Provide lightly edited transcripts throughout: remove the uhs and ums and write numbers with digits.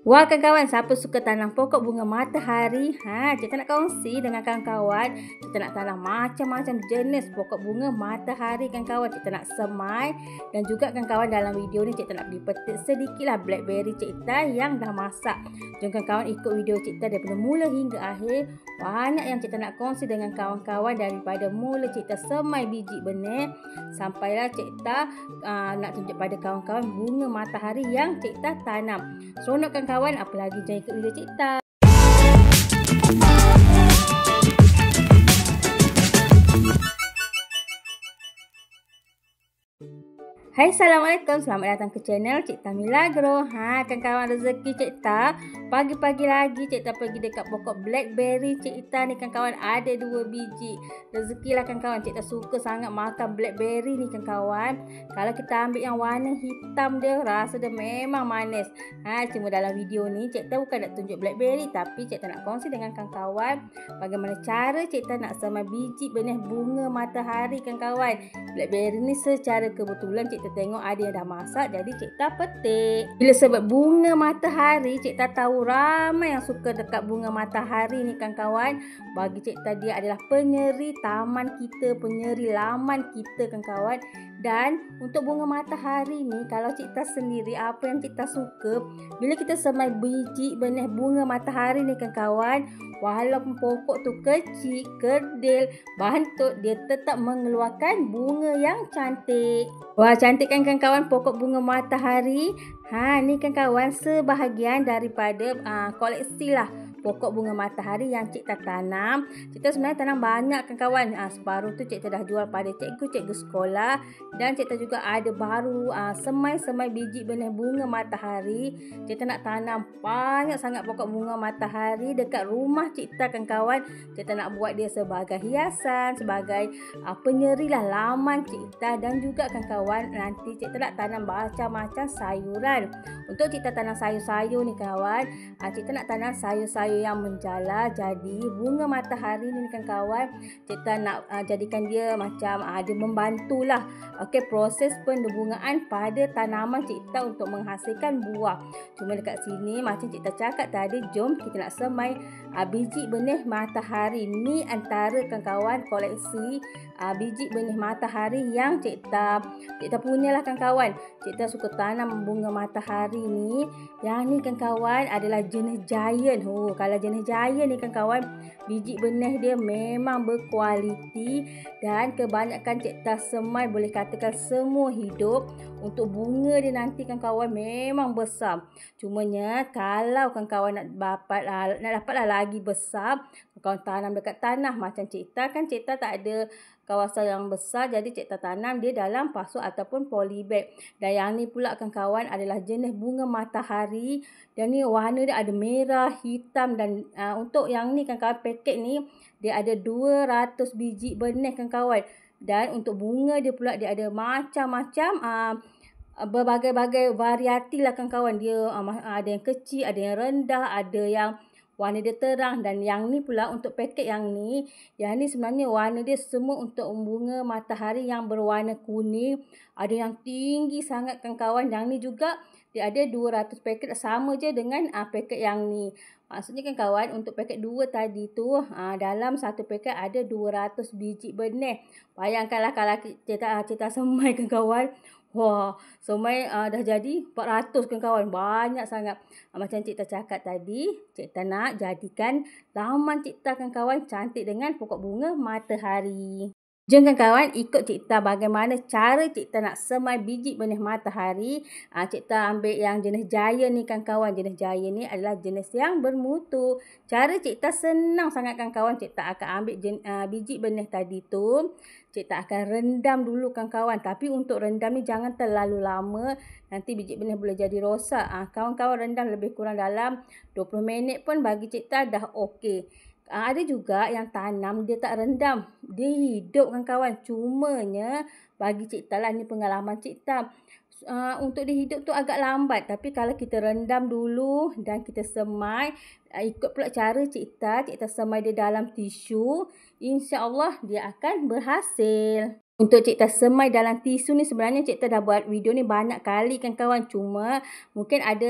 Wah kawan-kawan, siapa suka tanam pokok bunga matahari? Kita nak kongsi dengan kawan-kawan. Kita nak tanam macam-macam jenis pokok bunga matahari kawan-kawan. Kita nak semai dan juga kawan-kawan dalam video ni kita nak beri petik sedikitlah blackberry kita yang dah masak. Jom kawan-kawan ikut video kita daripada mula hingga akhir. Banyak yang kita nak kongsi dengan kawan-kawan daripada mula kita semai biji benih sampailah kita nak tunjuk pada kawan-kawan bunga matahari yang kita tanam. Seronok kawan-kawan, apalagi jangan ikut video kita. Hai, Assalamualaikum. Selamat datang ke channel Cik Ta Milagro. Kawan-kawan, rezeki Cik Ta. Pagi-pagi lagi Cik Ta pergi dekat pokok blackberry Cik Ta ni kawan-kawan. Ada 2 biji. Rezekilah kawan-kawan. Cik Ta suka sangat makan blackberry ni kawan-kawan. Kalau kita ambil yang warna hitam dia, rasa dia memang manis. Cuma dalam video ni Cik Ta bukan nak tunjuk blackberry, tapi Cik Ta nak kongsi dengan kawan-kawan bagaimana cara Cik Ta nak semai biji benih bunga matahari kawan-kawan. Blackberry ni secara kebetulan Cik Ta tengok ada yang dah masak, jadi Cik Ta petik. Bila sebut bunga matahari, Cik Ta tahu ramai yang suka dekat bunga matahari ni kawan-kawan. Bagi Cik Ta dia adalah penyeri taman kita, penyeri laman kita kawan-kawan. Dan untuk bunga matahari ni, kalau Cik Ta sendiri apa yang Cik Ta suka, bila kita semai biji benih bunga matahari ni kawan-kawan, walaupun pokok tu kecil, kerdil, bantut, dia tetap mengeluarkan bunga yang cantik. Wah, cantik kan kawan-kawan pokok bunga matahari? Ni kawan-kawan sebahagian daripada koleksi lah pokok bunga matahari yang Cik Ta tanam. Cik Ta sebenarnya tanam banyak kawan-kawan. Separuh tu Cik Ta dah jual pada cikgu-cikgu sekolah. Dan Cik Ta juga ada baru semai-semai biji benih bunga matahari. Cik Ta nak tanam banyak sangat pokok bunga matahari dekat rumah Cik Ta kawan-kawan. Cik Ta nak buat dia sebagai hiasan, sebagai penyeri lah laman Cik Ta. Dan juga kawan-kawan, nanti Cik Ta nak tanam macam-macam sayuran. Untuk Cik Ta tanam sayur-sayur ni kawan, Cik Ta nak tanam sayur-sayur yang menjala. Jadi bunga matahari ni kawan-kawan, Cik Ta nak jadikan dia macam dia membantulah proses pendebungaan pada tanaman Cik Ta untuk menghasilkan buah. Cuma dekat sini macam Cik Ta cakap tadi, jom kita nak semai biji benih matahari. Ni antara kawan-kawan koleksi biji benih matahari yang Cik Ta punyalah kawan-kawan. Cik Ta suka tanam bunga matahari ni. Yang ni kawan-kawan adalah jenis giant. Kalau jenis giant ni kawan-kawan, biji benih dia memang berkualiti dan kebanyakan Cik Ta semai boleh katakan semua hidup. Untuk bunga dia nanti kawan-kawan memang besar. Cumanya kalau kawan-kawan nak dapatlah lagi besar, kawan tanam dekat tanah macam Cik Ta kan. Cik Ta tak ada kawasan yang besar, jadi Cik Ta tanam dia dalam pasu ataupun polybag. Dan yang ni pula kawan-kawan adalah jenis bunga matahari. Dan ni warna dia ada merah, hitam dan untuk yang ni kawan-kawan paket ni dia ada 200 biji benih kawan-kawan. Dan untuk bunga dia pula dia ada macam-macam berbagai-bagai variati lah kawan-kawan. Dia ada yang kecil, ada yang rendah, ada yang warna dia terang. Dan yang ni pula untuk paket yang ni sebenarnya warna dia semua untuk bunga matahari yang berwarna kuning. Ada yang tinggi sangat kawan-kawan. Yang ni juga dia ada 200 paket, sama je dengan paket yang ni. Maksudnya kawan-kawan, untuk paket 2 tadi tu dalam satu paket ada 200 biji benih. Bayangkanlah kalau kita semai kawan-kawan. Wah, semai dah jadi 400 kawan-kawan. Banyak sangat. Macam Cik Ta cakap tadi, Cik Ta nak jadikan laman Cik Ta kawan-kawan cantik dengan pokok bunga matahari. Jom kawan-kawan ikut Cik Ta bagaimana cara Cik Ta nak semai biji benih matahari. Cik Ta ambil yang jenis giant ni kawan-kawan. Jenis giant ni adalah jenis yang bermutu. Cara Cik Ta senang sangat kawan-kawan. Cik Ta akan ambil biji benih tadi tu. Cik Ta akan rendam dulu kawan-kawan. Tapi untuk rendam ni jangan terlalu lama. Nanti biji benih boleh jadi rosak. Kawan-kawan rendam lebih kurang dalam 20 minit pun bagi Cik Ta dah okey. Ada juga yang tanam dia tak rendam, dia hidup kawan-kawan. Cumanya bagi Cik Ta lah, ni pengalaman Cik Ta, untuk dia hidup tu agak lambat. Tapi kalau kita rendam dulu dan kita semai, ikut pula cara Cik Ta semai dia dalam tisu, insya-Allah dia akan berhasil. Untuk Cik Ta semai dalam tisu ni sebenarnya Cik Ta dah buat video ni banyak kali kawan-kawan. Cuma mungkin ada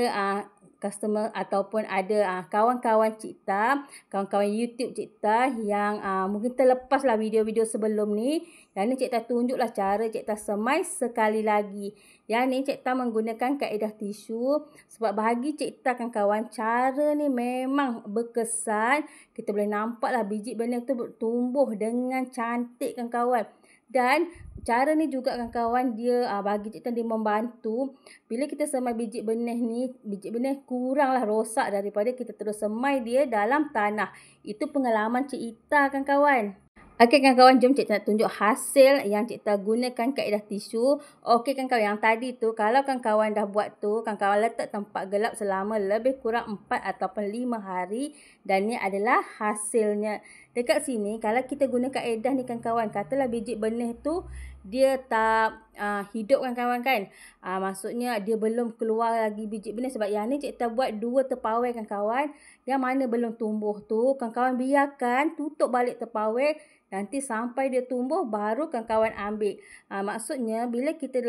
customer ataupun ada kawan-kawan Cikta, kawan-kawan YouTube Cikta yang mungkin terlepas lah video-video sebelum ni. Yang ni Cikta tunjuklah cara Cikta semai sekali lagi. Yang ni Cikta menggunakan kaedah tisu sebab bagi Cikta kawan-kawan, cara ni memang berkesan. Kita boleh nampak lah biji benih tu tumbuh dengan cantik kawan-kawan. Dan cara ni juga kawan-kawan dia bagi Cikta dia membantu. Bila kita semai biji benih ni, biji benih kuranglah rosak daripada kita terus semai dia dalam tanah. Itu pengalaman Cikta kawan-kawan. Okey kawan-kawan, jom Cikta nak tunjuk hasil yang Cikta gunakan kaedah tisu. Okey kawan-kawan, yang tadi tu kalau kawan-kawan dah buat tu, kawan-kawan letak tempat gelap selama lebih kurang 4 ataupun 5 hari. Dan ni adalah hasilnya. Dekat sini kalau kita guna kaedah ni kawan-kawan, katalah biji benih tu dia tak hidup kawan-kawan kan. Maksudnya dia belum keluar lagi biji benih. Sebab yang ni Cikta buat 2 terpawai kawan-kawan. Yang mana belum tumbuh tu, kawan-kawan biarkan tutup balik terpawai. Nanti sampai dia tumbuh baru kawan-kawan ambil. Maksudnya bila kita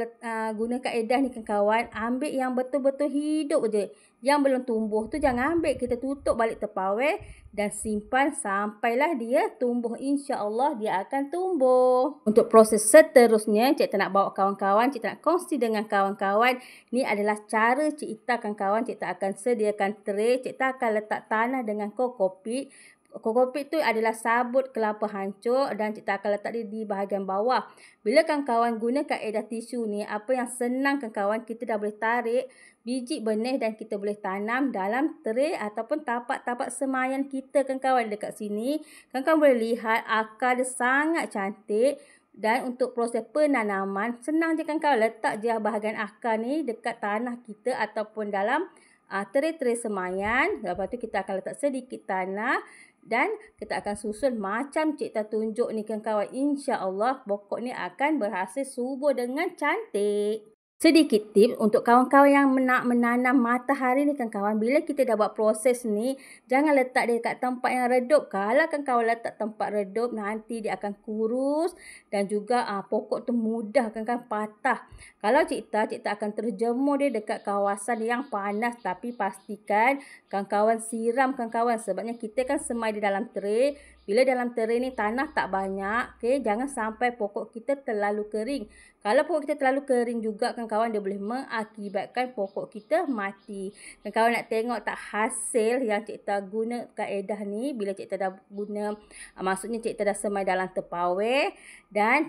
guna kaedah ni kawan-kawan, ambil yang betul-betul hidup je. Yang belum tumbuh tu jangan ambil. Kita tutup balik terpawai dan simpan sampailah dia tumbuh. InsyaAllah dia akan tumbuh. Untuk proses seterusnya, Cikta nak bawa kawan-kawan, Cikta nak kongsi dengan kawan-kawan. Ni adalah cara Cikta kawan-kawan. Cikta akan sediakan tray. Cikta akan letak tanah dengan kokopit. Kokopit tu adalah sabut kelapa hancur dan Cikta akan letak dia di bahagian bawah. Bila kawan-kawan guna kaedah tisu ni, apa yang senang kawan-kawan, kita dah boleh tarik biji benih dan kita boleh tanam dalam tray ataupun tapak-tapak semaian kita kawan-kawan. Dekat sini, kawan-kawan boleh lihat akar dia sangat cantik. Dan untuk proses penanaman, senang je kawan-kawan, letak je bahagian akar ni dekat tanah kita ataupun dalam tray-tray semaian. Lepas tu kita akan letak sedikit tanah. Dan kita akan susun macam Cikta tunjuk ni kawan-kawan. InsyaAllah pokok ni akan berhasil subur dengan cantik. Sedikit tips untuk kawan-kawan yang nak menanam matahari ni kawan-kawan. Bila kita dah buat proses ni, jangan letak dia kat tempat yang redup. Kalau kawan-kawan letak tempat redup, nanti dia akan kurus. Dan juga pokok tu mudah kawan-kawan patah. Kalau Cikta akan terjemur dia dekat kawasan yang panas. Tapi pastikan kawan-kawan siram kawan-kawan. Sebabnya kita kan semai di dalam tray. Bila dalam tray ni tanah tak banyak, jangan sampai pokok kita terlalu kering. Kalau pokok kita terlalu kering juga kawan-kawan, dia boleh mengakibatkan pokok kita mati. Kawan-kawan nak tengok tak hasil yang Cikta guna kaedah ni. Bila Cikta dah guna, maksudnya Cikta dah semai dalam terpawai. Dan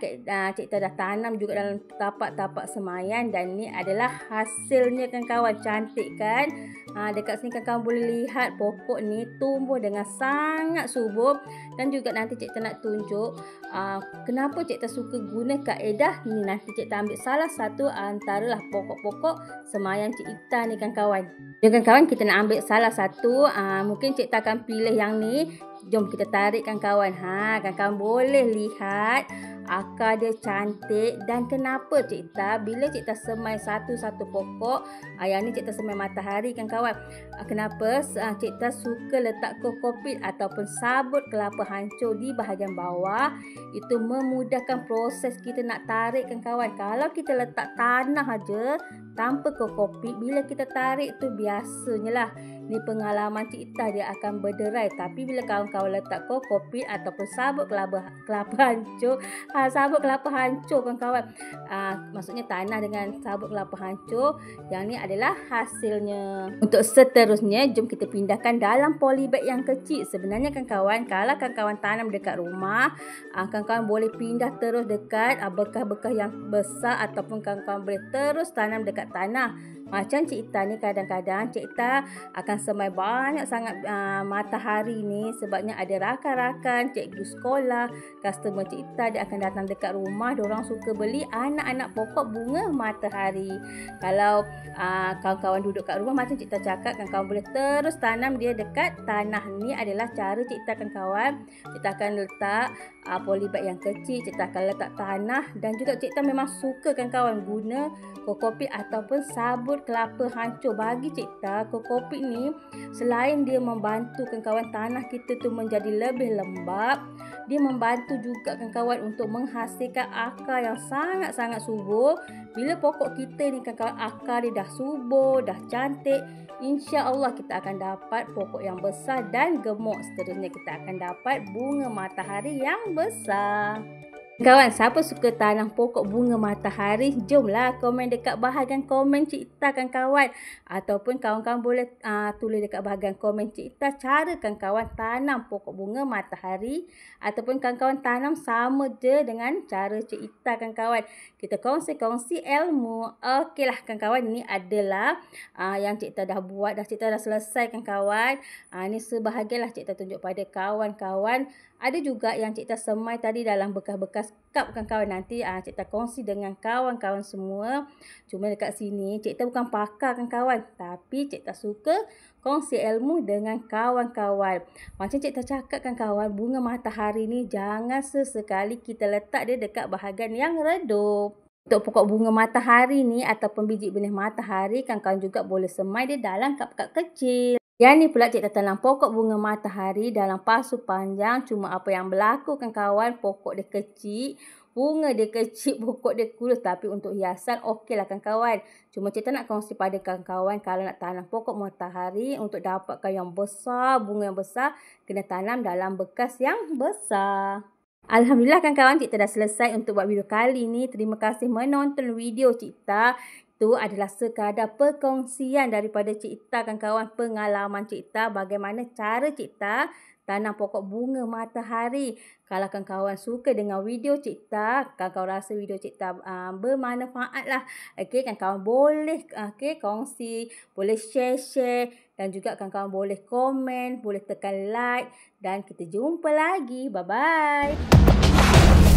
Cikta dah tanam juga dalam tapak-tapak semaian. Dan ni adalah hasilnya kawan-kawan. Cantik kan? Dekat sini kawan-kawan boleh lihat pokok ni tumbuh dengan sangat subur. Dan juga nanti Cikta nak tunjuk kenapa Cikta suka guna kaedah ni. Nanti Cikta ambil salah satu antaralah pokok-pokok semaian Cikta ni kawan-kawan. Jom kawan-kawan, kita nak ambil salah satu. Mungkin Cikta akan pilih yang ni. Jom kita tarik kawan-kawan. Kawan-kawan boleh lihat akar dia cantik. Dan kenapa Cikta, bila Cikta semai satu-satu pokok, yang ni Cikta semai matahari kawan-kawan. Kenapa Cikta suka letak kokopit ataupun sabut kelapa hancur di bahagian bawah. Itu memudahkan proses kita nak tarik kawan-kawan. Kalau kita letak tanah aja tanpa kokopit, bila kita tarik tu biasanya lah, ni pengalaman Cikta, dia akan berderai. Tapi bila kawan-kawan letak kokopit ataupun sabut kelapa hancur, sabut kelapa hancur kawan-kawan, maksudnya tanah dengan sabut kelapa hancur, yang ni adalah hasilnya. Untuk seterusnya, jom kita pindahkan dalam polybag yang kecil. Sebenarnya kawan-kawan, kalau kawan-kawan tanam dekat rumah, kawan-kawan boleh pindah terus dekat bekas-bekas yang besar ataupun kawan-kawan boleh terus tanam dekat tanah. Macam Cikta ni, kadang-kadang Cikta akan semai banyak sangat matahari ni. Sebabnya ada rakan-rakan, cikgu sekolah, customer Cikta, dia akan datang dekat rumah. Diorang suka beli anak-anak pokok bunga matahari. Kalau kawan-kawan duduk kat rumah, macam Cikta cakap, kawan-kawan boleh terus tanam dia dekat tanah. Ni adalah cara Cikta kawan-kawan. Cikta akan letak polybag yang kecil. Cikta akan letak tanah. Dan juga Cikta memang suka kawan-kawan guna kokopit ataupun sabut kelapa hancur. Bagi Cikta, kokopit ni selain dia membantu kawan-kawan tanah kita tu menjadi lebih lembap, dia membantu juga kawan-kawan untuk menghasilkan akar yang sangat-sangat subur. Bila pokok kita ni kawan-kawan akar dia dah subur, dah cantik, insya-Allah kita akan dapat pokok yang besar dan gemuk. Seterusnya kita akan dapat bunga matahari yang besar. Kawan, siapa suka tanam pokok bunga matahari? Jomlah komen dekat bahagian komen Cik Ita kawan-kawan. Ataupun kawan-kawan boleh tulis dekat bahagian komen Cik Ita cara kawan-kawan tanam pokok bunga matahari. Ataupun kawan-kawan tanam sama je dengan cara Cik Ita kawan-kawan. Kita kongsi-kongsi ilmu. Okeylah kawan-kawan, ini adalah yang Cik Ita dah buat. Cik Ita dah selesai kawan-kawan. Ini sebahagianlah Cik Ita tunjuk pada kawan-kawan. Ada juga yang Cik Ita semai tadi dalam bekas-bekas cup kawan-kawan. Nanti Cik Ita kongsi dengan kawan-kawan semua. Cuma dekat sini Cik Ita bukan pakar kawan-kawan. Tapi Cik Ita suka kongsi ilmu dengan kawan-kawan. Macam Cik Ita cakap kawan-kawan, bunga matahari ni jangan sesekali kita letak dia dekat bahagian yang redup. Untuk pokok bunga matahari ni ataupun biji benih matahari, kawan-kawan juga boleh semai dia dalam kap-kap kecil. Yang ni pula Cik Ita tanam pokok bunga matahari dalam pasu panjang. Cuma apa yang berlaku kawan-kawan, pokok dia kecil, bunga dia kecil, pokok dia kurus. Tapi untuk hiasan okeylah kawan-kawan. Cuma Cik Ita nak kongsi pada kawan-kawan, kalau nak tanam pokok matahari untuk dapatkan yang besar, bunga yang besar, kena tanam dalam bekas yang besar. Alhamdulillah kawan-kawan, Cik Ita dah selesai untuk buat video kali ni. Terima kasih menonton video Cik Ita. Itu adalah sekadar perkongsian daripada Cik Ita kawan-kawan, pengalaman Cik Ita bagaimana cara Cik Ita tanam pokok bunga matahari. Kalau kawan-kawan suka dengan video Cik Ita, kawan-kawan rasa video Cik Ita bermanfaat lah. Okey, kawan-kawan boleh kongsi, boleh share dan juga kawan-kawan boleh komen, boleh tekan like dan kita jumpa lagi. Bye-bye.